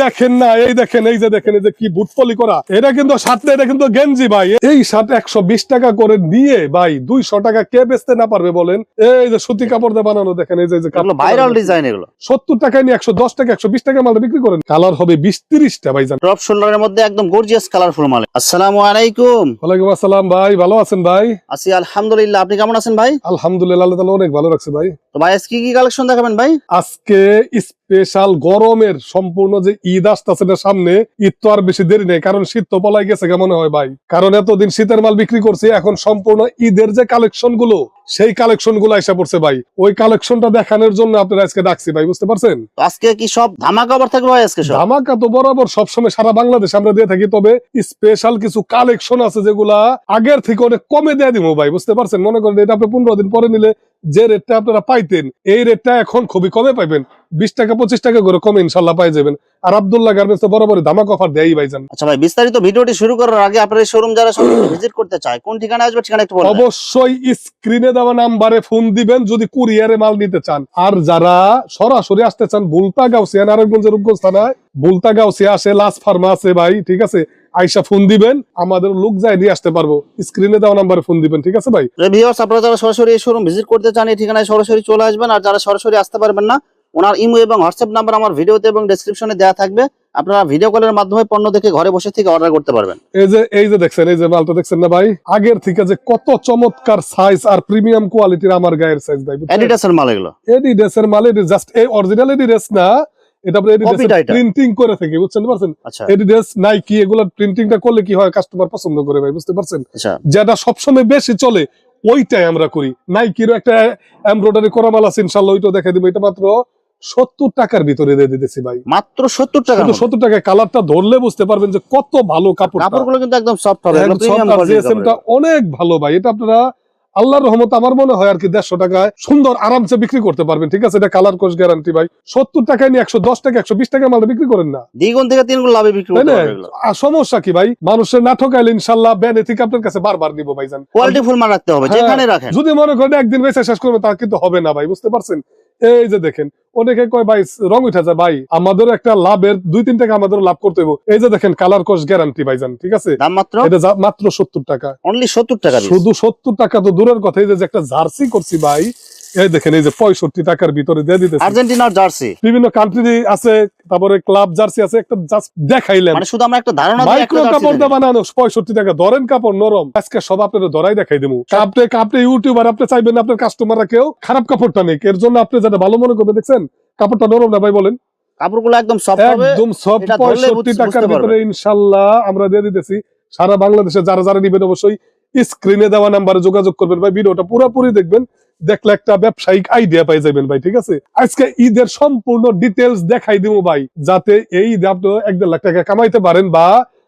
দেখেন না, এই দেখেন, এই যে দেখেন, এই যে কি বুটপলি করা, এটা কিন্তু শার্ট না, এটা কিন্তু গেঞ্জি ভাই। এই শার্ট 120 টাকা করে নিয়ে ভাই 200 টাকা কে বেচতে না পারবে বলেন? এই যে সুতি কাপড় দিয়ে বানানো, দেখেন এই যে ভাইরাল ডিজাইন, এগুলো 70 টাকায় নিয়ে 110 টাকা 120 টাকা মাল বিক্রি করেন। কালার হবে 20-30টা ভাইজান। ড্রপ শোল্ডারের মধ্যে একদম গর্জিয়াস কালারফুল মাল। আসসালামু আলাইকুম। ওয়ালাইকুম আসসালাম ভাই, ভালো আছেন ভাই? আছি আলহামদুলিল্লাহ, আপনি কেমন আছেন ভাই? আলহামদুলিল্লাহ, আল্লাহ তাআলা অনেক ভালো রাখছে ভাই। তো ভাই আজকে কি কালেকশন দেখাবেন ভাই? আজকে স্পেশাল গরমের সম্পূর্ণ যে ঈদ আসতেছে না সামনে, ঈদ তো আর বেশি দেরি নেই, কারণ শীত তো পলাই গেছে কেমন হয় ভাই। কারণ এতদিন শীতের মাল বিক্রি করছি, এখন সম্পূর্ণ ঈদের যে কালেকশন গুলো, সেই কালেকশন গুলো এসে পড়ছে ভাই। ওই কালেকশনটা দেখানোর জন্য আপনারা আজকে ডাকছি ভাই, বুঝতে পারছেন? আজকে কি সব ধামাকা অফার থাকবে ভাই? আজকে সব ধামাকা তো বরাবর সবসময় সারা বাংলাদেশ আমরা দিয়ে থাকি, তবে স্পেশাল কিছু কালেকশন আছে যেগুলা আগের থেকে অনেক কমে দিয়ে দিব ভাই, বুঝতে পারছেন? মনে করেন এটা আপনি 15 দিন পরে নিলে যে রেটটা আপনারা পাইতেন, এই রেটটা এখন খুবই কমে পাইবেন। 20 টাকা 25 টাকা করে কমে ইনশাল্লাহ পাই যাবেন। আর আব্দুল্লাহ গার্মেন্টস তো বরাবর ধামাকা অফার দেয় ভাইজান। আচ্ছা ভাই, বিস্তারিত ভিডিওটি শুরু করার আগে আপনার এই শোরুম যারা ভিজিট করতে চায় কোন ঠিকানা আসবে, ঠিকানা একটু বলুন। অবশ্যই স্ক্রিনে দেওয়া নাম্বারে ফোন দিবেন যদি কুরিয়ারে মাল নিতে চান। আর যারা সরাসরি আসতে চান, বুলতা গাউসিয়া, নারায়ণগঞ্জের রূপগঞ্জ থানায় বুলতা গাউসিয়া আসে, লাস ফার্মা আছে ভাই, ঠিক আছে? আইসা ফোন দিবেন, আমাদের লোক যায় নিয়ে আসতে পারবো। স্ক্রিনে দেওয়া নাম্বারে ফোন দিবেন, ঠিক আছে ভাই? ভিউয়ার্স, আপনারা যারা সরাসরি এই শোরুম ভিজিট করতে চান এই ঠিকানায় সরাসরি চলে আসবেন। আর যারা সরাসরি আসতে পারবেন না, ওনার ইমো এবং হোয়াটসঅ্যাপ নাম্বার আমার ভিডিওতে এবং ডেসক্রিপশনে দেওয়া থাকবে। আপনারা ভিডিও কলের মাধ্যমে পণ্য দেখে ঘরে বসে থেকে অর্ডার করতে পারবেন। এই যে দেখছেন, এই যে মালটা দেখছেন না ভাই, আগের থেকে যে কত চমৎকার সাইজ আর প্রিমিয়াম কোয়ালিটির আমার গায়ের সাইজ ভাই। এডিডাসের মাল এগুলো, এডিডাসের মাল। এটা জাস্ট এই অরিজিনাল এডিডাস না, এটা আপনি এডিডাস প্রিন্টিং করে থাকে, বুঝছেন পারছেন? এডিডাস নাইকি এগুলা প্রিন্টিংটা করলে কি হয়, কাস্টমার পছন্দ করে ভাই, বুঝতে পারছেন? যেটা সবসময় বেশি চলে ওইটাই আমরা করি। নাইকিরও একটা এমব্রয়ডারি করা মাল আছে, ইনশাআল্লাহ ওইটাও দেখাই দিব। এটা মাত্র 70 টাকার ভিতরে দিয়ে দিতেছি ভাই, মাত্র 70 টাকা। 70 টাকায় কালারটা ধরলে বুঝতে পারবেন যে কত ভালো কাপড়। কাপড়গুলো কিন্তু একদম সফট হবে, অনেক ভালো ভাই। এটা আপনারা আল্লাহর রহমত আমার মনে হয় আর কি 150 টাকায় সুন্দর আরামসে বিক্রি করতে পারবেন, ঠিক আছে? এটা কালার কোর্স গ্যারান্টি ভাই। 70 টাকায় নিয়ে 110 টাকা 120 টাকা মাল বিক্রি করেন না, দ্বিগুণ থেকে তিনগুণ লাভে বিক্রি করতে পারবেন। আর সমস্যা কি ভাই, মানুষের না ঠকাইলে ইনশাআল্লাহ বেনে থেকে আপনার কাছে বারবার নিব ভাইজান। কোয়ালিটি ফুল মাল রাখতে হবে, যেখানে রাখেন। যদি মনে করেন একদিন বেচে শেষ করবে, তা কিন্তু হবে না ভাই, বুঝতে পারছেন? এই যে দেখেন, অনেকে কয় ভাই রং উঠে যায়, ভাই আমাদের একটা লাভের 2-3 টাকা আমাদের লাভ করতে হবে। এই যে দেখেন কালার কোর্স গ্যারান্টি ভাইজান, ঠিক আছে? দাম মাত্র এটা মাত্র 70 টাকা, অনলি 70 টাকা। শুধু 70 টাকা তো দূরের কথা, এই যে একটা জার্সি করছি ভাই, এই দেখেন, এই যে 65 টাকার ভিতরে দিয়ে দিতেছি। আর্জেন্টিনার জার্সি, বিভিন্ন কান্ট্রি আছে, তারপরে ক্লাব জার্সি আছে, একটা জাস্ট দেখাইলাম, মানে শুধু আমরা একটা ধারণা দিই। মাইক্রো কাপড় দিয়ে বানানো 65 টাকা, ধরেন কাপড় নরম। আজকে সব আপনাদের ধরাই দেখাই দেবো। আপনি ইউটিউবার, আপনি চাইবেন না আপনার কাস্টমাররা কেউ খারাপ কাপড়টা নেই, এর জন্য আপনি যেটা ভালো মনে করবেন। দেখছেন কাপড়টা নরম না ভাই, বলেন? কাপড়গুলো একদম সফট হবে, একদম সফট। 65 টাকার ভিতরে ইনশাআল্লাহ আমরা দিয়ে দিতেছি। সারা বাংলাদেশে যারা যারা নিবেন অবশ্যই স্ক্রিনে দেওয়া নাম্বারে যোগাযোগ করবেন ভাই। ভিডিওটা পুরোপুরি দেখবেন, দেখলে একটা ব্যবসায়িক আইডিয়া পাই যাবেন ভাই, ঠিক আছে? আজকে ঈদের সম্পূর্ণ ডিটেলস দেখাই দিব ভাই, যাতে এই ঈদে আপনি 1-1.5 লাখ টাকা কামাইতে পারেন, বা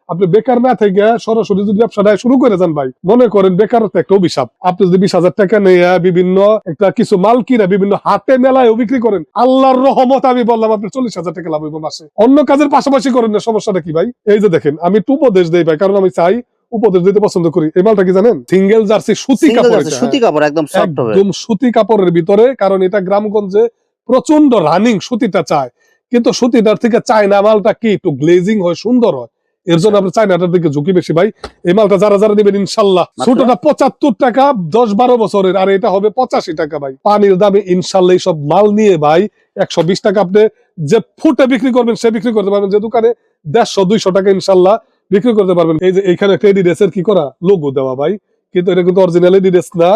আপনি বেকার না থেকে সরাসরি যদি ব্যবসাটা শুরু করে যান ভাই। মনে করেন বেকারত্ব একটা অভিশাপ। আপনি যদি 20,000 টাকা নিয়ে বিভিন্ন একটা কিছু মাল কিনে বিভিন্ন হাটে মেলায় বিক্রি করেন, আল্লাহর রহমত আমি বললাম আপনি 40,000 টাকা লাভ হইব মাসে। অন্য কাজের পাশাপাশি করেন না, সমস্যাটা কি ভাই? এই যে দেখেন, আমি একটু উপদেশ দেই ভাই, কারণ আমি চাই উপদেশ দিতে পছন্দ করি। এই মালটা কি জানেন? সিঙ্গেল জার্সি সুতি কাপড়, সুতি কাপড় একদম সফট হবে, একদম সুতি কাপড়ের ভিতরে। কারণ এটা গ্রামগঞ্জে প্রচন্ড রানিং সুতিটা চায়, কিন্তু সুতিটার থেকে চায়না মালটা কি একটু গ্লেজিং হয়, সুন্দর হয়, এর জন্য আপনি চায়নাটার দিকে ঝুঁকি বেশি ভাই। এই মালটা যারা যারা নেবেন ইনশাল্লাহ, ছোটটা 75 টাকা 10-12 বছরের, আর এটা হবে 85 টাকা ভাই। পানির দামে ইনশাল্লাহ এই সব মাল নিয়ে ভাই 120 টাকা আপনি যে ফুটে বিক্রি করবেন সে বিক্রি করতে পারবেন, যে দোকানে 150-200 টাকা ইনশাল্লাহ বিক্রি করতে পারবেন। এই যে এইখানে একটা এডিডাসের কি করা লোগো দেওয়া ভাই, কিন্তু এটা কিন্তু অরিজিনাল এডিডাস না,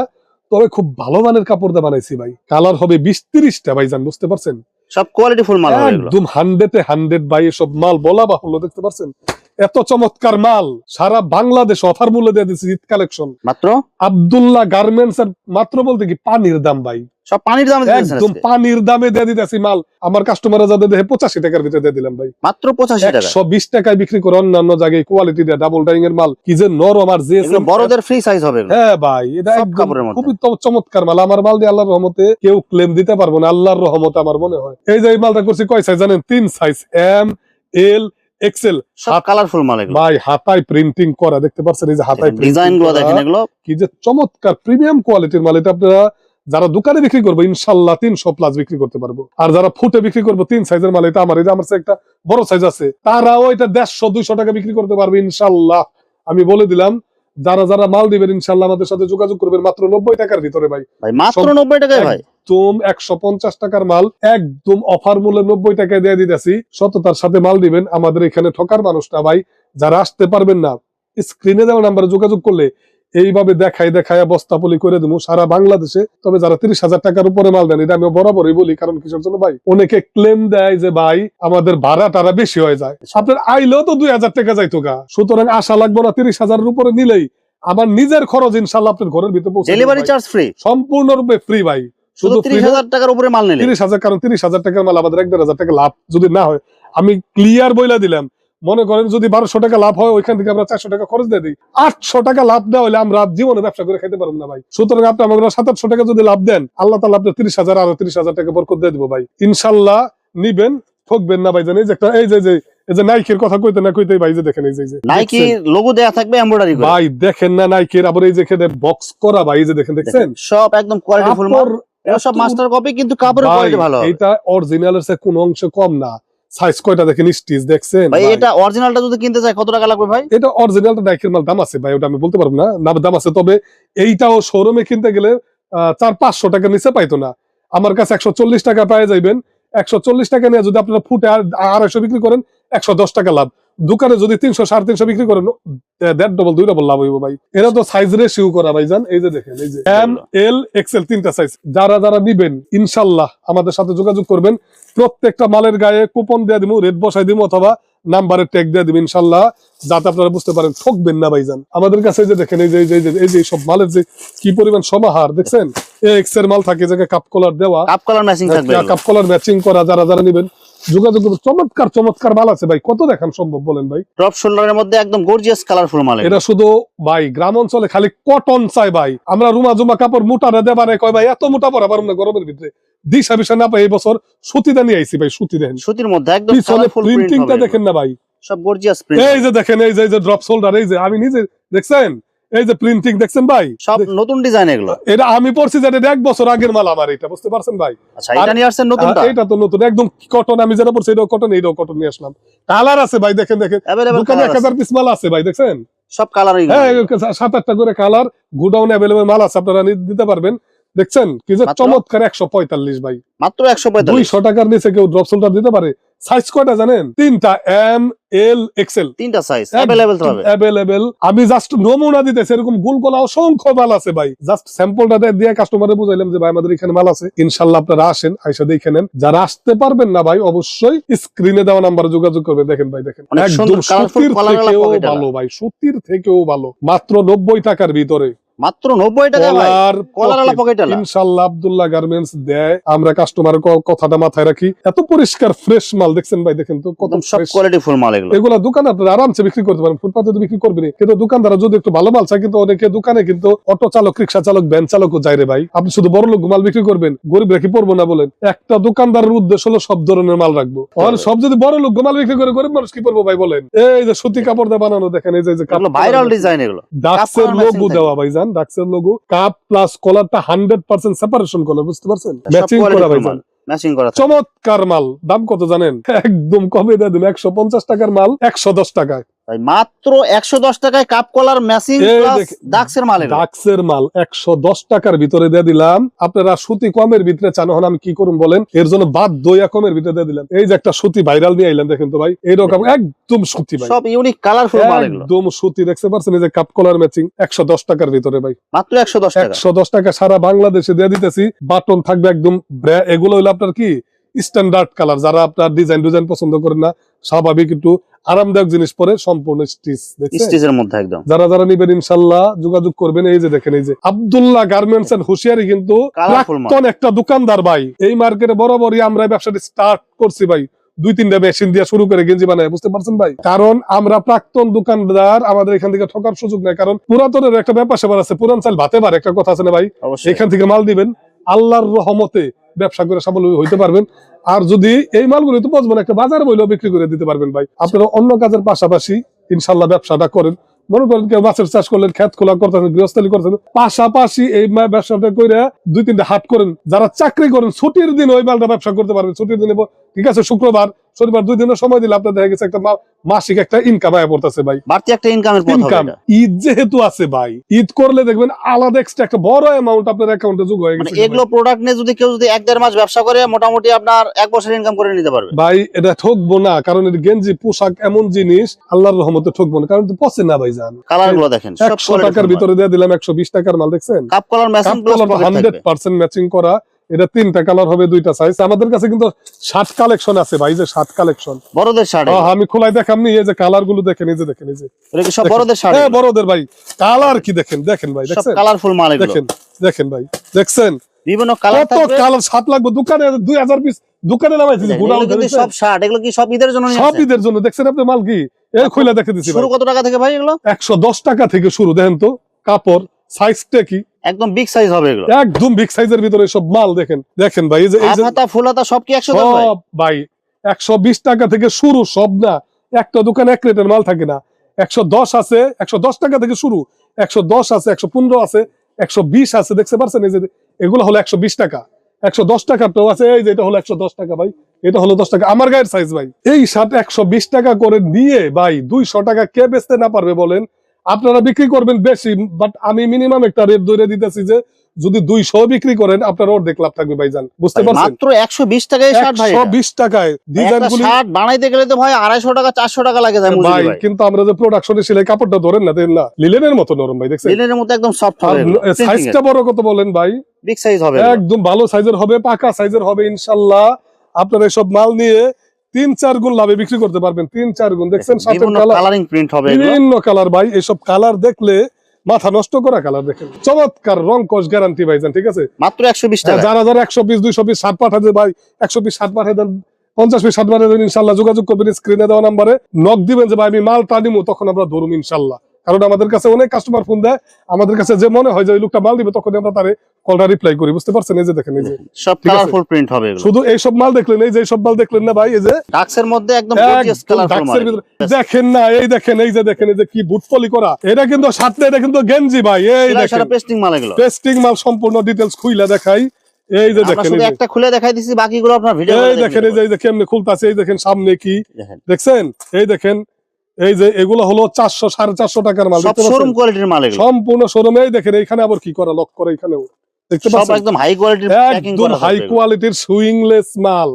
তবে খুব ভালো মানের কাপড় দিয়ে বানাইছি ভাই। কালার হবে 20-30টা ভাইজান, বুঝতে পারছেন? সব কোয়ালিটি ফুল মাল, একদম 100-100 ভাই। এসব মাল বলা বাহুল্য, দেখতে পারছেন এত চমৎকার মাল সারা বাংলাদেশ অফার মূল্য দিয়ে দিচ্ছি। ঈদ কালেকশন মাত্র আব্দুল্লাহ গার্মেন্টস এর, মাত্র বলতে কি পানির দাম ভাই, সব পানির দামে, একদম পানির দামে দিয়ে দিতেছি মাল। আমার কাস্টমাররা যাদের দেখে 85 টাকার ভিতরে দিয়ে দিলাম ভাই, মাত্র 85 টাকা। 120 টাকায় বিক্রি করে অন্যান্য জায়গায় কোয়ালিটি দিয়ে ডাবল ডাইং এর মাল, কি যে নরম। আর যে বড়দের ফ্রি সাইজ হবে। হ্যাঁ ভাই, এটা একদম খুবই চমৎকার মাল। আমার মাল দিয়ে আল্লাহর রহমতে কেউ ক্লেম দিতে পারবো না, আল্লাহর রহমতে আমার মনে হয়। এই যে এই মালটা করছি কয় সাইজ জানেন? 3 সাইজ, এম, এল, এক্সেল, সব কালারফুল মাল এগুলো ভাই। হাতায় প্রিন্টিং করা, দেখতে পাচ্ছেন এই যে হাতায় ডিজাইন গুলো দেখেন, এগুলো কি যে চমৎকার প্রিমিয়াম কোয়ালিটির মাল। এটা আপনারা যারা দোকানে বিক্রি করবো ইনশাল্লাহ 300+ বিক্রি করতে পারবো। আর যারা ফুটে বিক্রি করবো 3 সাইজের মাল, এটা আমার কাছে একটা বড় সাইজ আছে, তারাও এটা 150-200 টাকা বিক্রি করতে পারবে ইনশাল্লাহ। আমি বলে দিলাম, যারা যারা মাল দিবেন ইনশাল্লাহ আমাদের সাথে যোগাযোগ করবেন মাত্র 90 টাকার ভিতরে ভাই। মাত্র 90 টাকায় ভাই, একদম 150 টাকার মাল একদম অফার মূল্যে 90 টাকায় দিয়ে দিতেছি। সততার সাথে মাল দিবেন, আমাদের এখানে ঠকার মানুষটা ভাই। যারা আসতে পারবেন না, স্ক্রিনে দেওয়া নাম্বারে যোগাযোগ করলে এইভাবে দেখায় বস্তাপলি করে দেবো সারা বাংলাদেশে। তবে যারা 30,000 টাকার উপরে মাল দেন, এটা আমি বরাবরই বলি, কারণ কিসের জন্য ভাই, অনেকে ক্লেম দেয় যে ভাই আমাদের ভাড়া টারা বেশি হয়ে যায়। আপনার আইলেও তো 2000 টাকা যাইতো গা, সুতরাং আশা লাগবে না। 30,000-এর উপরে নিলেই আমার নিজের খরচ ইনশাল্লাহ আপনার ঘরের ভিতরে পৌঁছে দেব ডেলিভারি ভাই। চার্জ ফ্রি, সম্পূর্ণরূপে ফ্রি ভাই। শুধু 30,000 টাকার উপরে মাল নিলে 30,000, কারণ 30,000 টাকার মাল আমাদের 1,500 টাকা লাভ যদি না হয়, আমি ক্লিয়ার বইলা দিলাম, মনে করেন যদি 1200 টাকা লাভ হয়, ওইখান থেকে আমরা 400 টাকা খরচ দিয়ে দিই, 800 টাকা লাভ দেওয়া হলে আমরা জীবনে ব্যবসা করে খেতে পারবো না ভাই। সুতরাং আপনি আমাকে 700-800 টাকা যদি লাভ দেন, আল্লাহ তাআলা আপনার 30,000 আরো 30,000 টাকা বরকত দিয়ে দিব ভাই ইনশাল্লাহ। নিবেন, ঠকবেন না ভাই। জানেন এই যে একটা, এই যে নাইকের কথা কইতে না কইতে ভাই, যে দেখেন এই যে নাইকি লোগো দেয়া থাকবে এমব্রয়ডারি করে ভাই, দেখেন না নাইকের, আবার এই যে বক্স করা ভাই, এই যে দেখেন, দেখছেন সব একদম কোয়ালিটিফুল মাল, এগুলো সব মাস্টার কপি, কিন্তু কাপড়ের কোয়ালিটি ভালো। এটা অরিজিনালের চেয়ে কোনো অংশে কম না। সাইজ কয়টা দেখেন, স্টিচ দেখছেন ভাই। এটা অরিজিনালটা যদি কিনতে চাই কত টাকা লাগবে ভাই? এটা অরিজিনালটা নাইকের মাল দাম আছে ভাই, ওটা আমি বলতে পারবো না, দাম আছে। তবে এইটাও শোরুমে কিনতে গেলে 400-500 টাকার নিচে পাইতো না। আমার কাছে 140 টাকা পাই যাইবেন। 140 টাকা নিয়ে যদি আপনারা ফুটে 250 বিক্রি করেন, 110 টাকা লাভ। দোকানে যদি 300-350 বিক্রি করেন, 1.5-2 লাভ হইব ভাই। এরা তো সাইজ রেশিও করা ভাই, জান এই যে দেখেন, এই যে এম এল এক্সেল 3টা সাইজ। যারা যারা নিবেন ইনশাল্লাহ আমাদের সাথে যোগাযোগ করবেন। প্রত্যেকটা মালের গায়ে কুপন দিয়ে দিব, রেট বসাই দিব, অথবা নাম্বারের ট্যাগ দিয়ে দিব ইনশাল্লাহ, যাতে আপনারা বুঝতে পারেন, ঠকবেন না ভাইজান। আমাদের কাছে যে দেখেন এই যে সব মালের যে কি পরিমাণ সমাহার দেখছেন। এক্স এর মাল থাকে, যে কাপ কলার দেওয়া, কাপ কলার ম্যাচিং থাকবে, কাপ কলার ম্যাচিং করা। যারা যারা নিবেন যোগাযোগ করবেন। চমৎকার মাল আছে ভাই, কত দেখান সম্ভব বলেন ভাই। ড্রপ শোল্ডারের মধ্যে একদম গর্জিয়াস কালারফুল মাল। এটা শুধু ভাই গ্রাম অঞ্চলে খালি কটন চাই ভাই। আমরা রুমা জুমা কাপড় মোটা দেবারে কয় ভাই, এত মোটা পরা পারুম না গরমের ভিতরে, দিশা বিশা না পাই। এই বছর সুতিটা নিয়ে আইছি ভাই, সুতি দেখেন, সুতির মধ্যে একদম কালারফুল প্রিন্টিংটা দেখেন না ভাই, সব গর্জিয়াস প্রিন্ট। এই যে দেখেন, এই যে ড্রপ শোল্ডার, এই যে আমি নিজে দেখছেন, এই যে প্রিন্টিং দেখছেন ভাই, সব নতুন ডিজাইন এগুলো। এটা আমি পড়ছি যে এটা 1 বছর আগের মাল আমার, এটা বুঝতে পারছেন ভাই। আচ্ছা, এটা নিয়ে আসছেন নতুনটা? এটা তো নতুন একদম কটন, আমি যেটা পড়ছি এটাও কটন, এইটাও কটন নিয়ে আসলাম। কালার আছে ভাই, দেখেন দোকানে 1000 পিস মাল আছে ভাই, দেখছেন সব কালারই। হ্যাঁ, 7-8টা করে কালার, গোডাউনে अवेलेबल মাল আছে, আপনারা দিতে পারবেন। দেখছেন কি যে চমৎকার, 145 ভাই, মাত্র 145। 200 টাকার নিচে কেউ ড্রপ শোল্ডার দিতে পারে। সাইজ কয়টা জানেন? 3টা, এম এল এক্সেল, 3টা সাইজ अवेलेबल। আমি জাস্ট নমুনা দিতেছি, এরকম গোলগোলা অসংখ্য মাল আছে ভাই। জাস্ট স্যাম্পলটা দিয়ে কাস্টমারে বুঝাইলাম যে ভাই আমাদের এখানে মাল আছে। ইনশাআল্লাহ আপনারা আসেন, আইসা দেখে নেন। যারা আসতে পারবেন না ভাই, অবশ্যই স্ক্রিনে দেওয়া নাম্বারে যোগাযোগ করবেন। দেখেন ভাই, দেখেন একদম সুতির থেকেও ভালো ভাই, সুতির থেকেও ভালো, মাত্র 90 টাকার ভিতরে, মাত্র 90 টাকা ভাই। কলারওয়ালা পকেটওয়ালা ইনশাআল্লাহ আব্দুল্লাহ গার্মেন্টস দেয়। আমরা কাস্টমারের কথাটা মাথায় রাখি। এত পরিষ্কার ফ্রেশ মাল দেখছেন ভাই, দেখেন তো কত সব কোয়ালিটিফুল মাল এগুলো। এগুলা দোকানে আপনারা আরামসে বিক্রি করতে পারেন, ফুটপাতে তো বিক্রি করবেন, কিন্তু দোকানদার যদি একটু ভালো মাল চায়, কিন্তু অনেকে দোকানে কিন্তু অটো চালক, রিক্সা চালক, ভ্যান চালকও যায় রে ভাই। আপনি শুধু বড় লোক মাল বিক্রি করবেন, গরিব রাখি পড়বো না বলেন। একটা দোকানদারের উদ্দেশ্য হলো সব ধরনের মাল রাখবো। আর সব যদি বড় লোক মাল বিক্রি করে, গরিব মানুষ কি করবো ভাই বলেন। এই যে সুতি কাপড় দিয়ে বানানো, দেখেন এই যে ভাইরাল ডিজাইন, এগুলো ডাক্সের লোগো দেওয়া ভাইজান, ডাক্সের লোগো, কাপ প্লাস কলারটা 100% সেপারেশন কলার, বুঝতে পারছেন, ম্যাচিং করা ভাইজান, ম্যাচিং করা, চমৎকার মাল। দাম কত জানেন? একদম কমে দিয়ে দিন, 150 টাকার মাল 110 টাকায় ভাই। মাত্র 110 টাকায় কাপ কলার ম্যাচিং প্লাস ডাক্সের মাল। ডাক্সের মাল 110 টাকার ভিতরে দিয়ে দিলাম। আপনারা সুতি কমের ভিতরে চান, হন আমি কি করুন বলেন, এর জন্য বাদ দইয়া কমের ভিতরে দিয়ে দিলাম। এই যে একটা সুতি ভাইরাল নিয়ে আইলাম, দেখেন তো ভাই, এইরকম একদম সুতি ভাই, সব ইউনিক কালারফুল মাল এগুলো, একদম সুতি। দেখতে পাচ্ছেন এই যে কাপ কলার ম্যাচিং 110 টাকার ভিতরে ভাই, মাত্র 110 টাকা। 110 টাকা সারা বাংলাদেশে দিয়ে দিতেছি। বাটন থাকবে একদম, এগুলো হইলো আপনার কি স্ট্যান্ডার্ড কালার। যারা আপনার ডিজাইন পছন্দ করেন না, স্বাভাবিক একটু আরামদায়ক জিনিস পরে, সম্পূর্ণ স্টিচের মধ্যে একদম। যারা যারা নিবেন ইনশাআল্লাহ যোগাযোগ করবেন। এই যে দেখেন, এই যে আব্দুল্লাহ গার্মেন্টস এন্ড হুশিয়ারি কিন্তু প্রাক্তন একটা দোকানদার ভাই। এই মার্কেটে বরাবরই আমরা ব্যবসাটা স্টার্ট করছি ভাই, 2-3টা মেশিন দিয়ে শুরু করে গেঞ্জি বানায়, বুঝতে পারছেন ভাই। কারণ আমরা প্রাক্তন দোকানদার, আমাদের এখান থেকে ঠকার সুযোগ নাই। কারণ পুরাতনের একটা ব্যাপার সেবার আছে, পুরান চাল ভাতে পারে, একটা কথা আছে না ভাই। এখান থেকে মাল দিবেন, আল্লাহর রহমতে ব্যবসা করে স্বাবলম্বী হইতে পারবেন। আর যদি এই মালগুলো তো পচবেন, একটা বাজার বইলেও বিক্রি করে দিতে পারবেন ভাই। আপনারা অন্য কাজের পাশাপাশি ইনশাল্লাহ ব্যবসাটা করেন, মনে করেন কেউ মাছের চাষ করলেন, খেত খোলা করতেছেন, গৃহস্থালি করতেছেন, পাশাপাশি এই ব্যবসাটা করে 2-3টা হাট করেন। যারা চাকরি করেন ছুটির দিন ওই মালটা ব্যবসা করতে পারবেন। ছুটির দিনে ঠিক আছে, শুক্রবার শনিবার 2 দিনের সময় দিলে আপনার দেখা গেছে একটা মাসিক একটা ইনকাম আয় পড়তেছে ভাই, বাড়তি একটা ইনকামের পথ হবে ইনকাম। এটা। ঈদ যেহেতু আছে ভাই, ঈদ করলে দেখবেন আলাদা এক্সট্রা একটা বড় অ্যামাউন্ট আপনার অ্যাকাউন্টে যোগ হয়ে মানে গেছে এগুলো প্রোডাক্ট নিয়ে যদি কেউ 1-1.5 মাস ব্যবসা করে মোটামুটি আপনার 1 বছর ইনকাম করে নিতে পারবে ভাই। এটা ঠকবো না, কারণ এটা গেঞ্জি পোশাক এমন জিনিস আল্লাহর রহমতে ঠকবো না, কারণ তো পচে না ভাই। জান কালার গুলো দেখেন, সব 100 টাকার ভিতরে দিয়ে দিলাম 120 টাকার মাল, দেখছেন cup colour matching cup colour 100% matching করা। এটা 3টা কালার হবে, 2টা সাইজ। আমাদের কাছে কিন্তু শার্ট কালেকশন আছে ভাই, যে শার্ট কালেকশন বড়দের শার্ট। আমি খোলাই দেখাম নি, এই যে কালার গুলো দেখেন, এই যে দেখেন, এই যে এটা কি সব বড়দের শার্ট? হ্যাঁ বড়দের ভাই। কালার কি দেখেন, দেখেন ভাই, সব দেখছেন কালারফুল মাল এগুলো। দেখেন, দেখেন ভাই, দেখছেন বিভিন্ন কালার কত থাকবে। কালার। 7 লাগবে দোকানে, 2000 পিস দোকানে নামাইছি। এগুলো কিন্তু সব শার্ট, এগুলো কি সব ঈদের জন্য নিয়ে সব আসছেন? ঈদের জন্য। দেখছেন আপনি মাল কি এই খুলে দেখে দিছি ভাই। শুরু কত টাকা থেকে ভাই এগুলো? 110 টাকা থেকে শুরু। দেখেন তো কাপড় সাইজটা কি, একদম বিগ সাইজ হবে এগুলো, একদম বিগ সাইজের ভিতরে সব মাল। দেখেন, দেখেন ভাই, এই যে হাফ হাতা ফুল হাতা সব কি 110 ভাই? সব ভাই 120 টাকা থেকে শুরু। সব না, একটা দোকানে 1 রেটের মাল থাকে না। 110 আছে, 110 টাকা থেকে শুরু। 110 আছে, 115 আছে, 120 আছে। দেখতে পারছেন এই যে এগুলো হলো 120 টাকা। 110 টাকার তো আছে, এই যে এটা হলো 110 টাকা ভাই, এটা হলো 10 টাকা। আমার গায়ের সাইজ ভাই। এই শার্ট 120 টাকা করে নিয়ে ভাই 200 টাকা কে বেচতে না পারবে বলেন? আপনারা বিক্রি করবেন বেশি, বাট আমি মিনিমাম একটা রেট ধরে দিতেছি যে যদি 200 বিক্রি করেন আপনার অর্ধেক লাভ থাকবে ভাইজান, বুঝতে ভাই, পারছেন? মাত্র 120 টাকায় শার্ট ভাই। 120 টাকায় ডিজাইন একটা গুলি শার্ট বানাইতে গেলে তো ভাই 250 টাকা 400 টাকা লাগে যায় মজুরি ভাই। ভাই। কিন্তু আমরা যে প্রোডাকশনে সেলাই কাপড়টা ধরেন না, দেন না, লিলেনের মতো নরম ভাই, দেখছেন? লিনেনের মতো একদম সফট হবে এগুলো। সাইজটা বড় কত বলেন ভাই? বিগ সাইজ হবে এগুলো। একদম ভালো সাইজের হবে, পাকা সাইজের হবে ইনশাআল্লাহ। আপনারা সব মাল নিয়ে 3-4 গুণ লাভে বিক্রি করতে পারবেন, 3-4 গুণ। দেখছেন শার্টের বিভিন্ন কালার, কালারিং প্রিন্ট হবে এগুলো। বিভিন্ন কালার ভাই। এইসব কালার দেখলে মাথা নষ্ট করা কালার। দেখেন চমৎকার রং কস গ্যারান্টি ভাইজান, ঠিক আছে? মাত্র 120 টাকা। যারা যারা 120 200 পিস শার্ট পাঠাতে ভাই, 120 শার্ট পাঠিয়ে দেন, 50 পিস শার্ট পাঠিয়ে দেন, ইনশাআল্লাহ যোগাযোগ করবেন স্ক্রিনে দেওয়া নাম্বারে, নক দিবেন যে ভাই আমি মাল টানিমু, তখন আমরা ধরুম ইনশাআল্লাহ। কারণ আমাদের কাছে অনেক কাস্টমার ফোন দেয়, আমাদের কাছে যে মনে হয় যে ওই লোকটা মাল দিবে, তখন আমরা তারে কলটা রিপ্লাই করি, বুঝতে পারছেন? এই যে দেখেন, এই যে সব ঠিক আছে। কালারফুল প্রিন্ট হবে এগুলো। শুধু এই সব মাল দেখলেন, এই যে সব মাল দেখলেন না ভাই, এই যে ডাক্সের মধ্যে একদম গর্জিয়াস একদম কালারফুল মাল ডাক্সের ভিতরে দেখেন না, এই দেখেন, এই যে দেখেন, এই যে কি বুট পলি করা। এটা কিন্তু শার্ট না, এটা কিন্তু গেঞ্জি ভাই। এই এগুলো দেখেন সারা পেস্টিং মাল এগুলো। পেস্টিং মাল, সম্পূর্ণ ডিটেইলস খুইলা দেখাই। এই যে আমরা দেখেন, শুধু এই যে একটা খুলে দেখাই দিছি, বাকিগুলো আপনার ভিডিও এই দেখেন, এই যে কেমনে খুলতাছে, এই দেখেন সামনে কি দেখেন। দেখছেন, এই দেখেন, এই যে এগুলো হলো 400 450 টাকার মাল, সব দেখতে শোরুম পাচ্ছেন? কোয়ালিটির মাল এগুলো। সম্পূর্ণ শোরুমে। এই দেখেন এখানে আবার কি করা, লক করে এখানেও, দেখতে সব পাচ্ছেন? একদম হাই কোয়ালিটির প্যাকিং একদম করা হাই থাকবে এগুলো। কোয়ালিটির সুইংলেস মাল,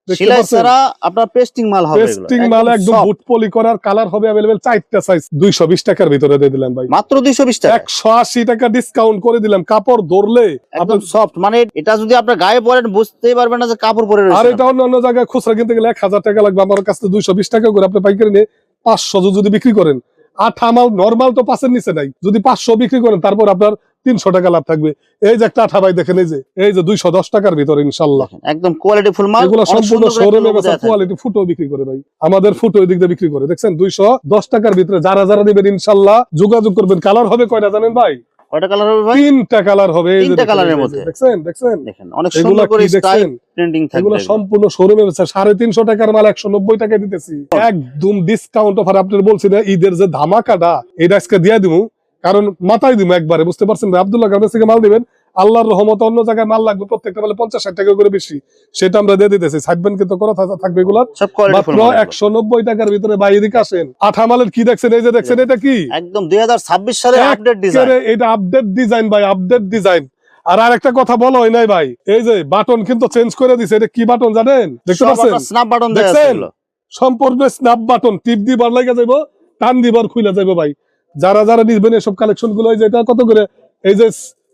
দেখতে সেলাই পাচ্ছেন? ছাড়া আপনার পেস্টিং মাল হবে এগুলো। পেস্টিং মাল একদম soft। বুট পলি করার। কালার হবে अवेलेबल 4টা সাইজ। 220 টাকার ভিতরে দিয়ে দিলাম ভাই, মাত্র 220 টাকা। 180 টাকা ডিসকাউন্ট করে দিলাম। কাপড় ধরলে একদম সফট, মানে এটা যদি আপনার গায়ে পরেন বুঝতেই পারবেন না যে কাপড় পরে আর রয়েছে। এটা অন্য জায়গায় খুচরা কিনতে গেলে 1000 টাকা লাগবে, আমার কাছে 220 টাকা করে আপনি পাইকারি নিয়ে 500 যদি বিক্রি করেন, আঠা মাল নরমাল তো 5 এর নিচে নাই, যদি 500 বিক্রি করেন তারপর আপনার 300 টাকা লাভ থাকবে। এই যে একটা আঠা ভাই দেখেন, এই যে 210 টাকার ভিতরে ইনশাআল্লাহ। একদম কোয়ালিটি ফুল মাল। এগুলো অনেক সম্পূর্ণ সুন্দর করে শোরুমে logo বেচা, দেয়া থাকবে। কোয়ালিটি ফুটো বিক্রি করে ভাই। আমাদের ফুটো ওই দিক দিয়ে বিক্রি করে, দেখছেন 210 টাকার ভিতরে যারা যারা নেবেন ইনশাআল্লাহ যোগাযোগ করবেন। কালার হবে কয়টা জানেন ভাই? কয়টা কালার হবে ভাই? 3টা কালার হবে। এই যে 3টা দেখেন, কালারের এই যে মধ্যে। দেখছেন, দেখছেন দেখেন অনেক এগুলো সুন্দর করে কি স্টাইল দেখছেন? প্রিন্টিং থাকবে এগুলো এগুলো। সম্পূর্ণ শোরুমে বেচা 350 টাকার মাল 190 টাকায় দিতেছি, একদম ডিসকাউন্ট অফার। আপনার বলছি না ঈদের যে ধামাকাটা, এটা আজকে দিয়ে দিমু, কারণ মাথায় দিমু একবারে, বুঝতে পারছেন ভাই? আব্দুল্লাহ গার্মেন্টস থেকে মাল দিবেন, আল্লাহর রহমতে অন্য জায়গায় মাল লাগবে প্রত্যেকটা মালে 50-60 টাকা করে বেশি, সেটা আমরা দিয়ে দিতেছি। ছাড়বেন কিন্তু করা থাকবে এগুলো সব কোয়ালিটি ফুল মাত্র মাল এগুলো। 190 টাকার ভিতরে। ভাই এদিকে আসেন, আঠা মালের কি দেখছেন? এই যে দেখছেন, এটা কি একদম 2026 সালে আপডেট ডিজাইন। একেবারে এটা আপডেট ডিজাইন ভাই, আপডেট ডিজাইন। আর আরেকটা কথা বলা হয় নাই ভাই, এই যে বাটন কিন্তু চেঞ্জ করে দিছে। এটা কি বাটন জানেন? দেখতে পাচ্ছেন? স্ন্যাপ বাটন দেয়া আছে দেখছেন? এগুলো। সম্পূর্ণ স্ন্যাপ বাটন, টিপ দিবার লাগা যাইবো, টান দিবার খুলে যাইবো ভাই। যারা যারা নিবেন এসব কালেকশন গুলো, এই যে এটা কত করে, এই যে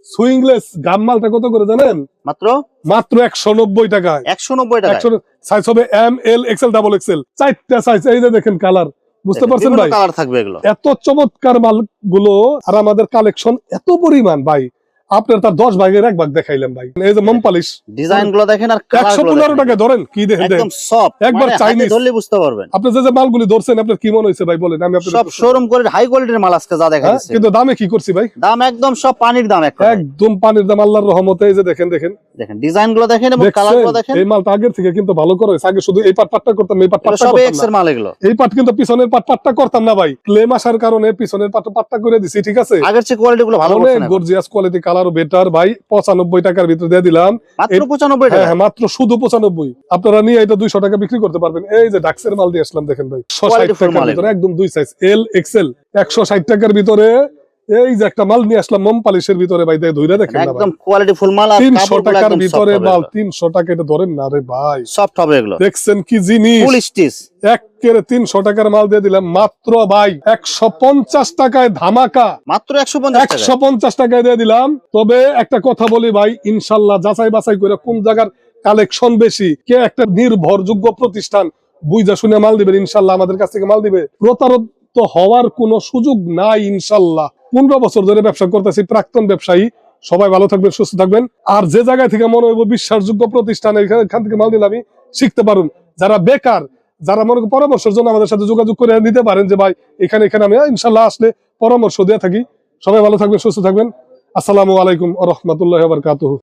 সুইংলেস গাম মালটা কত করে জানেন? মাত্র মাত্র 190 টাকায়। 190 টাকা। সাইজ হবে এম, এল, এক্সেল, ডাবল এক্সেল, 4টা সাইজ। এই যে দেখেন কালার, বুঝতে পারছেন ভাই? কালার থাকবে এগুলো। এত চমৎকার মাল গুলো, আর আমাদের কালেকশন এত পরিমাণ ভাই, আপনার তার 10 ভাগের 1 ভাগ দেখাইলাম ভাই। এই যে মম পালিশ ডিজাইন গুলো দেখেন আর কালার গুলো 115 দেখেন। টাকা ধরেন, কি দেখেন একদম সফট, একবার চাইনিজ। ধরলে বুঝতে পারবেন। আপনি যে মালগুলি ধরছেন আপনার কি মনে হয়েছে ভাই বলেন? আমি আপনাদের সব শোরুম কোয়ালিটি হাই কোয়ালিটির মাল আজকে যা দেখাচ্ছি। কিন্তু দামে কি করছি ভাই? দাম একদম সব পানির দাম। একদম পানির দাম, আল্লাহর রহমতে। এই যে দেখেন, দেখেন দেখেন ডিজাইন গুলো দেখেন এবং কালার গুলো দেখেন, এই মালটা আগের থেকে কিন্তু ভালো করে হয়েছে। আগে শুধু এই পাটটা করতাম, এই এটা পাটটা সব করতাম এক্স না। এর মাল এগুলো। এই পাট কিন্তু পিছনের পাটটা করতাম না ভাই, ক্লেম আসার কারণে পিছনের পাটটা করে দিছি, ঠিক আছে। আগের চেয়ে কোয়ালিটি গুলো ভালো অনেক করছেন এখন। গর্জিয়াস কোয়ালিটি, কালারও বেটার ভাই। 95 টাকার ভিতরে দিয়ে দিলাম। মাত্র 95 টাকা। হ্যাঁ মাত্র শুধু 95। আপনারা নিয়ে এটা 200 টাকা বিক্রি করতে পারবেন। এই যে ডাক্সের মাল দিয়ে আসলাম, দেখেন ভাই 160 Quality full টাকার মাল ভিতরে একদম 2 সাইজ এল এক্সেল। 160 টাকার ভিতরে এই যে একটা মাল নিয়ে আসলাম মোম পালিশের ভিতরে ভাই, ধইরা দেখেন না ভাই, একদম কোয়ালিটি ফুল মাল। আর 300 টাকার একদম ভিতরে মাল, 300 টাকা এটা ধরেন না রে ভাই, সফট হবে এগুলো, দেখছেন কি জিনিস। ফুল স্টিচ একেবারে 300 টাকার মাল দিয়ে দিলাম মাত্র ভাই 150 টাকায় ধামাকা, মাত্র 150 টাকা। 150 টাকায় দিয়ে দিলাম। তবে একটা কথা বলি ভাই, ইনশাল্লাহ যাচাই বাছাই করে কোন জায়গার কালেকশন বেশি, কে একটা নির্ভরযোগ্য প্রতিষ্ঠান বুঝা শুনে মাল দিবেন, ইনশাল্লাহ আমাদের কাছ থেকে মাল দিবে। প্রতারিত হওয়ার কোনো সুযোগ নাই ইনশাল্লাহ। 15 বছর ধরে ব্যবসা করতেছি, প্রাক্তন ব্যবসায়ী। সবাই ভালো থাকবেন, সুস্থ থাকবেন। আর যে জায়গায় থেকে মনে হইব বিশ্বাসযোগ্য প্রতিষ্ঠান, এখান থেকে মাল দিলে আমি শিখতে পারুন। যারা বেকার, যারা মনে করেন পরামর্শের জন্য আমাদের সাথে যোগাযোগ করে নিতে পারেন যে ভাই এখানে আমি ইনশাল্লাহ আসলে পরামর্শ দিয়ে থাকি। সবাই ভালো থাকবেন, সুস্থ থাকবেন। আসসালামু আলাইকুম ওয়া রাহমাতুল্লাহি ওয়া বারাকাতুহু।